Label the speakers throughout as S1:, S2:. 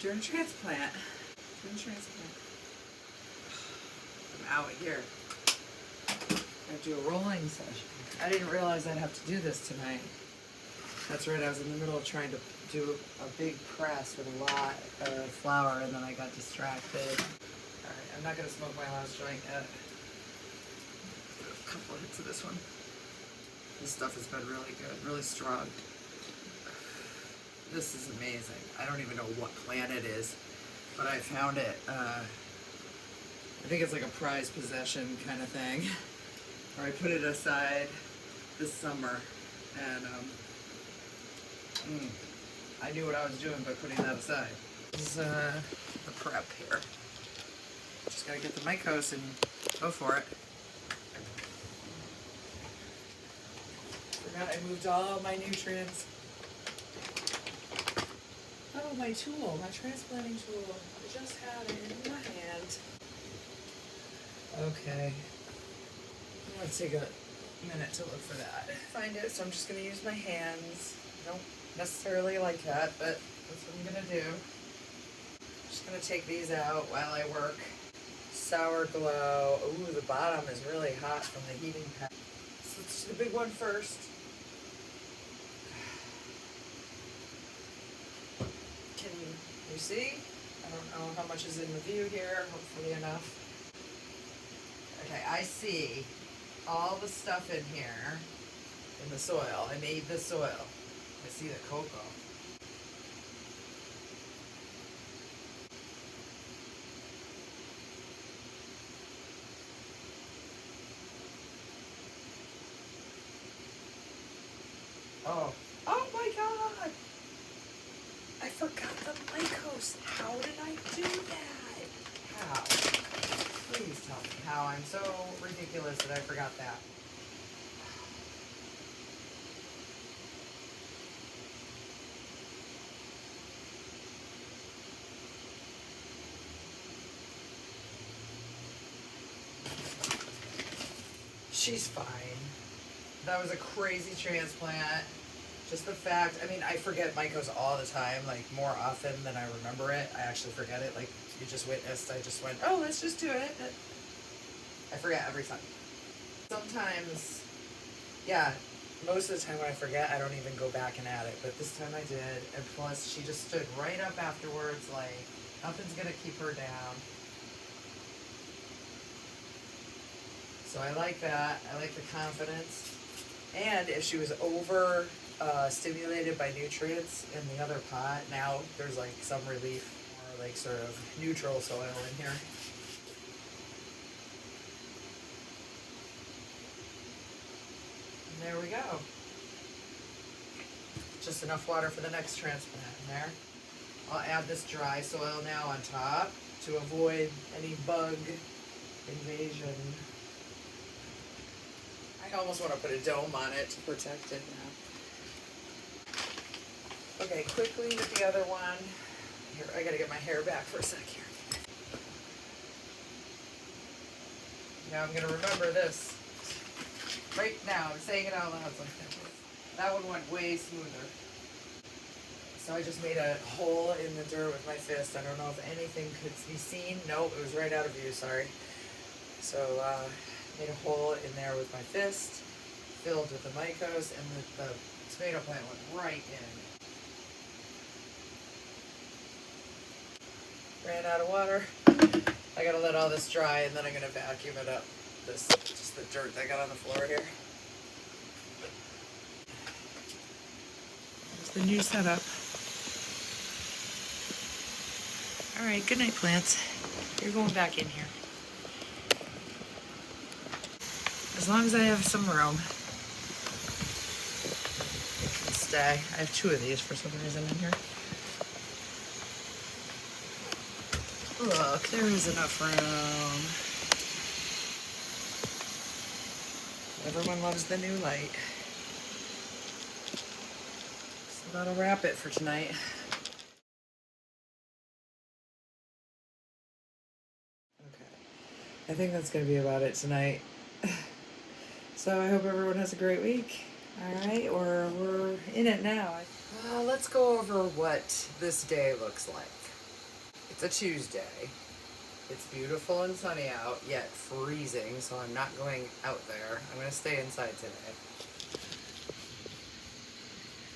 S1: During transplant. I'm out here. I do a rolling session. I didn't realize I'd have to do this tonight. That's right, I was in the middle of trying to do a big press with a lot of flour and then I got distracted. Alright, I'm not going to smoke my last joint yet. A couple of hits of this one. This stuff has been really good, really strong. This is amazing. I don't even know what plant it is, but I found it. I think it's like a prized possession kind of thing. Or I put it aside this summer, and I knew what I was doing by putting that aside. This is the prep here. Just gotta get the mycos and go for it. Forgot I moved all my nutrients. Oh, my tool, my transplanting tool. I just had it in my hand. Okay. Let's take a minute to look for that. Find it, so I'm just gonna use my hands. I don't necessarily like that, but that's what I'm gonna do. Just gonna take these out while I work. Sour glow. Ooh, the bottom is really hot from the heating pad. So let's do the big one first. Can you see? I don't know how much is in the view here, hopefully enough. Okay, I see all the stuff in here in the soil. I made the soil. I see the cocoa. Oh my God! I forgot the mycos. How did I do that? How? Please tell me how. I'm so ridiculous that I forgot that. She's fine. That was a crazy transplant. Just the fact, I mean, I forget mycos all the time, like more often than I remember it. I actually forget it. Like you just witnessed, I just went, oh, let's just do it. I forget every time. Sometimes, yeah, most of the time when I forget, I don't even go back and add it. But this time I did. And plus, she just stood right up afterwards, like nothing's going to keep her down. So I like that. I like the confidence. And if she was over stimulated by nutrients in the other pot, now there's like some relief, or like sort of neutral soil in here. And there we go. Just enough water for the next transplant in there. I'll add this dry soil now on top to avoid any bug invasion. I almost want to put a dome on it to protect it now. Okay, quickly with the other one. Here, I gotta get my hair back for a sec here. Now I'm gonna remember this. Right now, I'm saying it out loud. That one went way smoother. So I just made a hole in the dirt with my fist. I don't know if anything could be seen. Nope, it was right out of view, sorry. So, made a hole in there with my fist, filled with the mycos, and the tomato plant went right in. Ran out of water. I gotta let all this dry, and then I'm gonna vacuum it up. This, just the dirt that got on the floor here. There's the new setup. All right, good night, plants. You're going back in here. As long as I have some room, it can stay. I have 2 of these for some reason in here. Look, there is enough room. Everyone loves the new light. So that'll wrap it for tonight. Okay. I think that's going to be about it tonight. So I hope everyone has a great week. All right, or we're in it now. Let's go over what this day looks like. It's a Tuesday. It's beautiful and sunny out, yet freezing, so I'm not going out there. I'm going to stay inside today.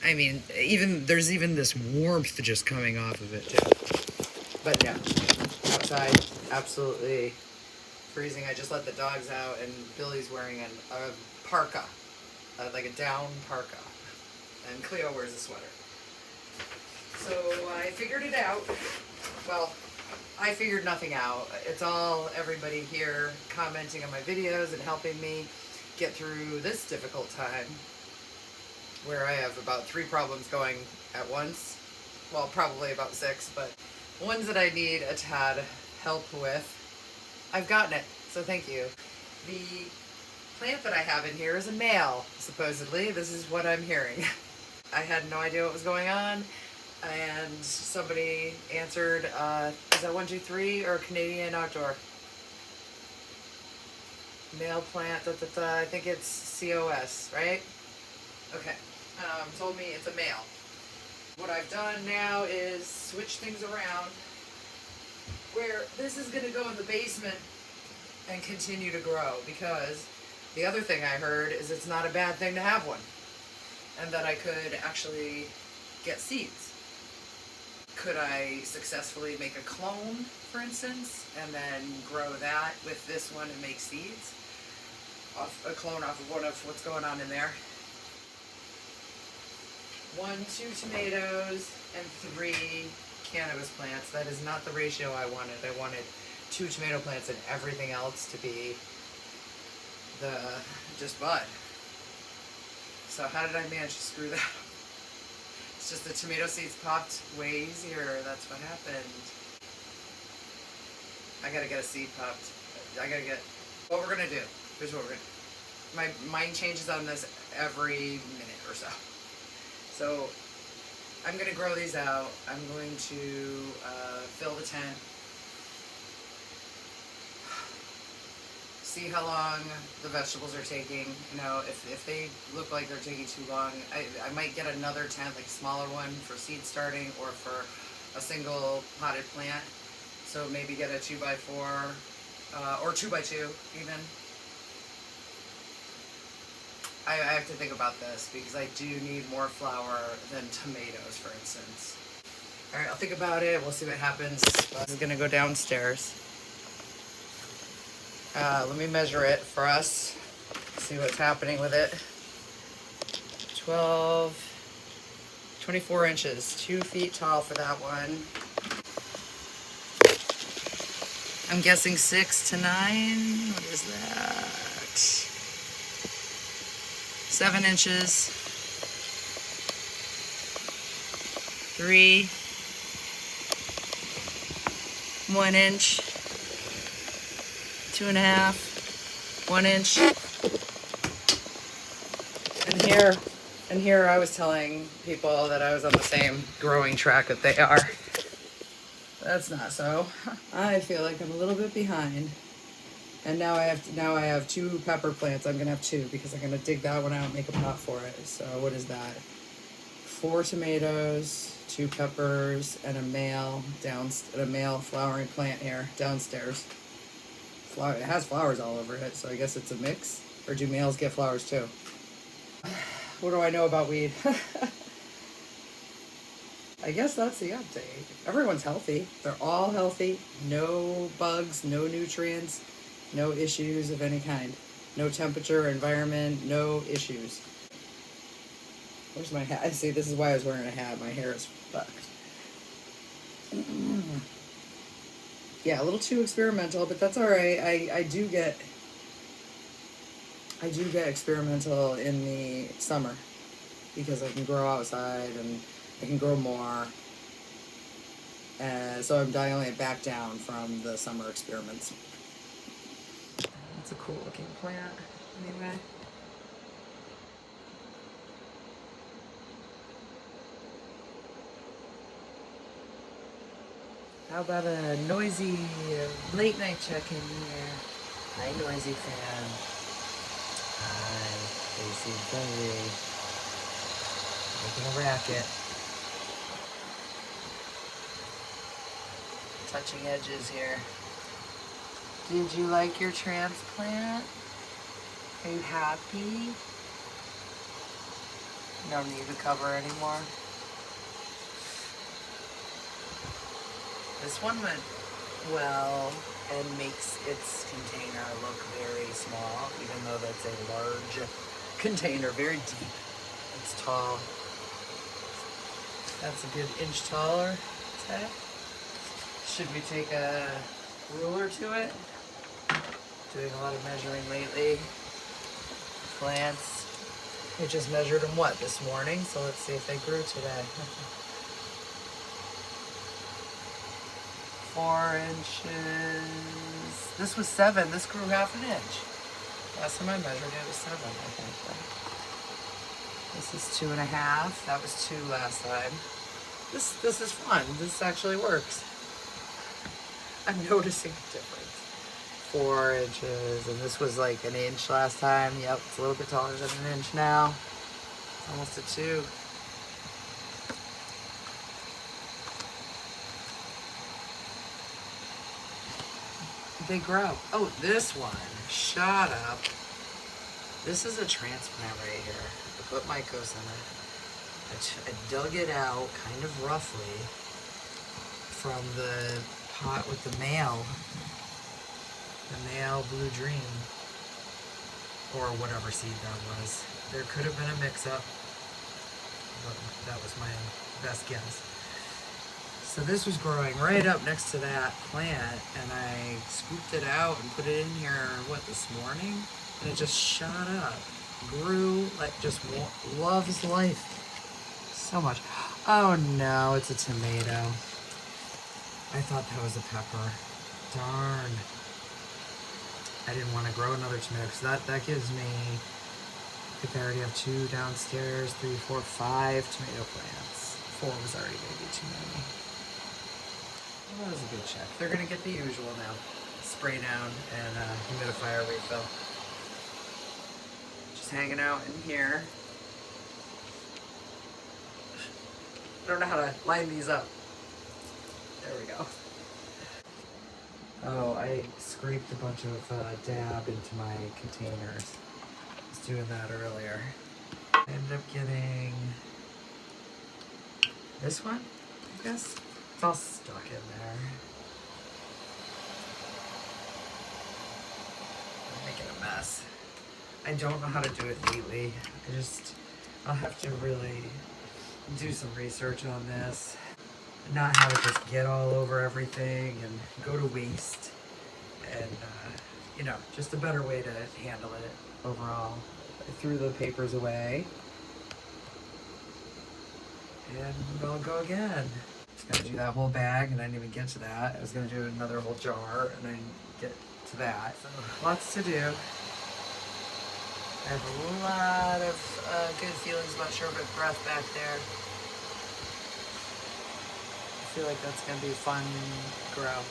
S1: I mean, there's even this warmth just coming off of it, too. But no, outside, absolutely freezing. I just let the dogs out, and Billy's wearing a parka, like a down parka, and Cleo wears a sweater. So I figured it out. Well, I figured nothing out. It's all everybody here commenting on my videos and helping me get through this difficult time where I have about 3 problems going at once. Well, probably about 6, but ones that I need a tad help with, I've gotten it, so thank you. The plant that I have in here is a male, supposedly. This is what I'm hearing. I had no idea what was going on, and somebody answered, is that 123 or Canadian Outdoor? Male plant, I think it's COS, right? Okay. Told me it's a male. What I've done now is switch things around where this is going to go in the basement and continue to grow, because the other thing I heard is it's not a bad thing to have one, and that I could actually get seeds. Could I successfully make a clone, for instance, and then grow that with this one and make seeds? A clone off of one of what's going on in there. 1, 2 tomatoes, and 3 cannabis plants. That is not the ratio I wanted. I wanted 2 tomato plants and everything else to be just bud. So how did I manage to screw that up? It's just the tomato seeds popped way easier. That's what happened. I gotta get a seed popped. What we're gonna do. Here's what we're gonna do. My mind changes on this every minute or so. So I'm going to grow these out. I'm going to fill the tent. See how long the vegetables are taking. You know, if they look like they're taking too long, I might get another tent, like a smaller one for seed starting or for a single potted plant. So maybe get a 2x4 or 2x2 even. I have to think about this because I do need more flour than tomatoes, for instance. All right, I'll think about it. We'll see what happens. This is gonna go downstairs. Let me measure it for us. See what's happening with it. 24 inches, 2 feet tall for that one. I'm guessing 6 to 9. What is that? 7 inches, 3, 1 inch, 2.5, 1 inch. And here I was telling people that I was on the same growing track that they are. That's not so. I feel like I'm a little bit behind. And now I have 2 pepper plants. I'm gonna have 2 because I'm gonna dig that one out and make a pot for it. So what is that? 4 tomatoes, 2 peppers, and a male flowering plant here downstairs. It has flowers all over it, so I guess it's a mix. Or do males get flowers too? What do I know about weed? I guess that's the update. Everyone's healthy. They're all healthy. No bugs, no nutrients. No issues of any kind. No temperature, environment, no issues. Where's my hat? See, this is why I was wearing a hat. My hair is fucked. Yeah, a little too experimental, but that's all right. I do get experimental in the summer because I can grow outside and I can grow more. So I'm dialing it back down from the summer experiments. It's a cool looking plant, anyway. How about a noisy late night check-in here? Hi, noisy fan. Hi, Casey Bunny. Making a racket. touching edges here. Did you like your transplant? Are you happy? No need to cover anymore. This one went well and makes its container look very small, even though that's a large container, very deep. It's tall. That's a good inch taller, say. Should we take a ruler to it? Doing a lot of measuring lately. Plants. We just measured them, what, this morning? So let's see if they grew today. 4 inches. This was 7. This grew half an inch. Last time I measured it was 7, I think. Right? This is 2.5. That was 2 last time. This is fun. This actually works. I'm noticing a difference. 4 inches, and this was like an inch last time. Yep, it's a little bit taller than an inch now. It's almost a 2. They grow. Oh, this one. Shut up. This is a transplant right here. I put mycos in it. I dug it out kind of roughly from the pot with the male Blue Dream, or whatever seed that was. There could have been a mix-up, but that was my best guess. So this was growing right up next to that plant, and I scooped it out and put it in here, what, this morning? And it just shot up, grew, like just loves life so much. Oh no, it's a tomato. I thought that was a pepper. Darn. I didn't want to grow another tomato because that gives me, I think I already have 2 downstairs, 3, 4, 5 tomato plants. 4 was already going to be too many. Well, that was a good check. They're going to get the usual now. Spray down and humidifier refill. Just hanging out in here. I don't know how to line these up. There we go. Oh, I scraped a bunch of dab into my containers. I was doing that earlier. I ended up getting this one, I guess. It's all stuck in there. I'm making a mess. I don't know how to do it neatly. I'll have to really do some research on this. Not how to just get all over everything and go to waste, and you know, just a better way to handle it overall. I threw the papers away, and I'll go again. Just gotta do that whole bag, and I didn't even get to that. I was gonna do another whole jar, and I didn't get to that. So lots to do. I have a lot of good feelings about sherbet breath back there. I feel like that's going to be a fun grow.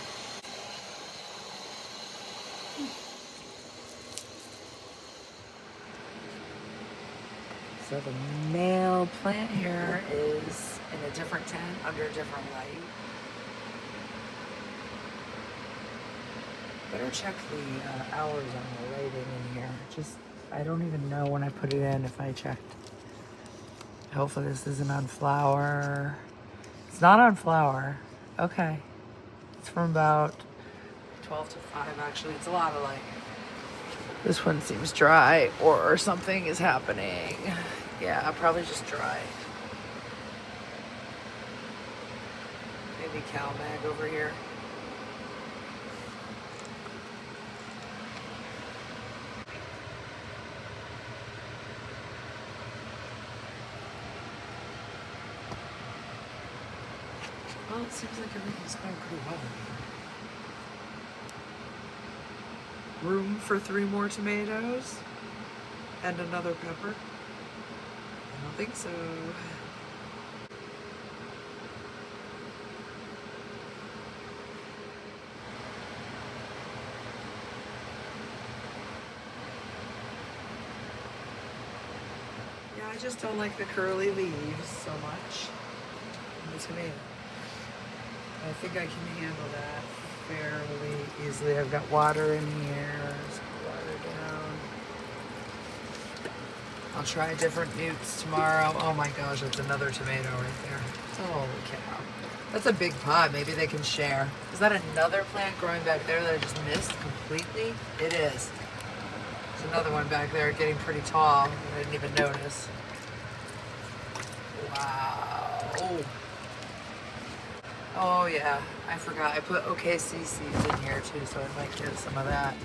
S1: So the male plant here is in a different tent under a different light. Better check the hours on the lighting in here. I don't even know when I put it in if I checked. Hopefully this isn't on flower. It's not on flower. Okay. It's from about 12 to 5 actually. It's a lot of light. This one seems dry or something is happening. Yeah, probably just dry. Maybe cow mag over here. Well, it seems like everything's going pretty well in here. Room for 3 more tomatoes and another pepper? I don't think so. Yeah, I just don't like the curly leaves so much in the tomato. I think I can handle that fairly easily. I've got water in here. Just water down. I'll try different newts tomorrow. Oh my gosh, that's another tomato right there. Holy cow. That's a big pot. Maybe they can share. Is that another plant growing back there that I just missed completely? It is. There's another one back there getting pretty tall. I didn't even notice. Wow. Oh yeah, I forgot. I put OKC seeds in here too, so I might get some of that.